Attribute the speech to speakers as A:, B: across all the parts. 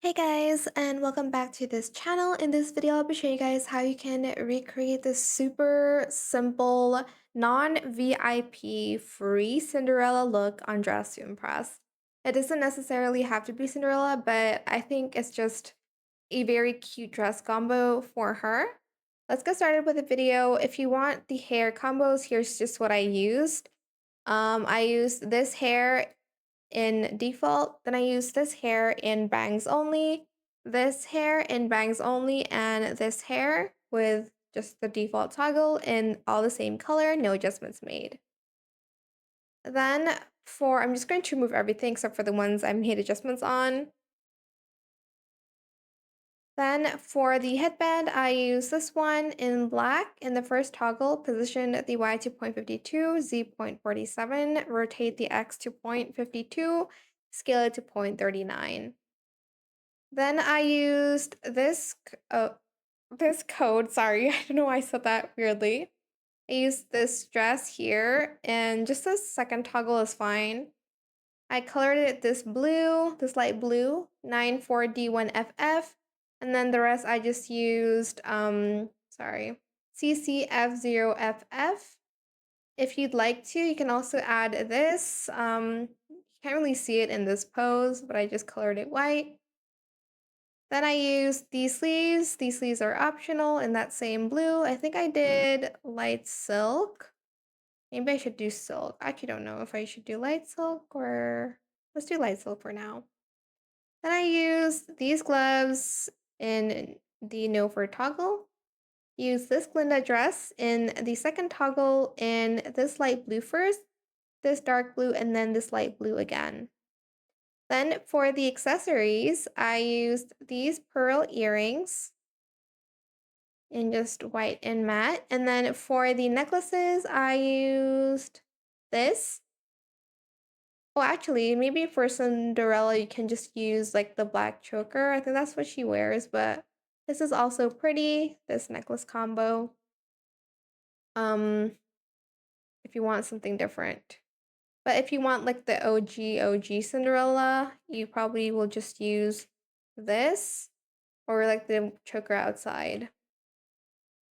A: Hey guys, and welcome back to this channel. In this video, I'll be showing you guys how you can recreate this super simple, non-VIP free Cinderella look on Dress to Impress. It doesn't necessarily have to be Cinderella, but I think it's just a very cute dress combo for her. Let's get started with the video. If you want the hair combos, here's just what I used. I used this hair in default. Then I use this hair in bangs only, this hair in bangs only, and this hair with just the default toggle in all the same color, no adjustments made. Then I'm just going to remove everything except for the ones I made adjustments on. Then for the headband, I use this one in black. In the first toggle, position the Y to 0.52, Z 0.47, rotate the X to 0.52, scale it to 0.39. Then I used this code. Sorry, I don't know why I said that weirdly. I used this dress here, and just the second toggle is fine. I colored it this blue, this light blue, 94D1FF, and then the rest I just used, CCF0FF. If you'd like to, you can also add this. You can't really see it in this pose, but I just colored it white. Then I used these sleeves. These sleeves are optional in that same blue. I think I did light silk. Maybe I should do silk. I actually don't know if I should do light silk or let's do light silk for now. Then I used these gloves in the no fur toggle. Use this Glinda dress in the second toggle in this light blue first, this dark blue, and then this light blue again. Then for the accessories, I used these pearl earrings in just white and matte. And then for the necklaces, I used this. Oh, actually, maybe for Cinderella, you can just use like the black choker. I think that's what she wears, but this is also pretty, this necklace combo. Um, if you want something different. But if you want like the OG Cinderella, you probably will just use this or like the choker outside.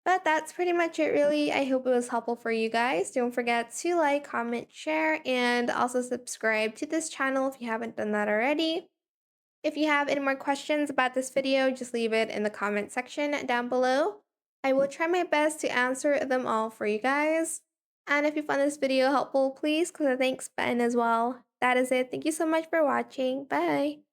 A: But that's pretty much it really. I hope it was helpful for you guys. Don't forget to like, comment, share, and also subscribe to this channel if you haven't done that already. If you have any more questions about this video, just leave it in the comment section down below. I will try my best to answer them all for you guys. And if you found this video helpful, please click the thanks button as well. That is it. Thank you so much for watching. Bye!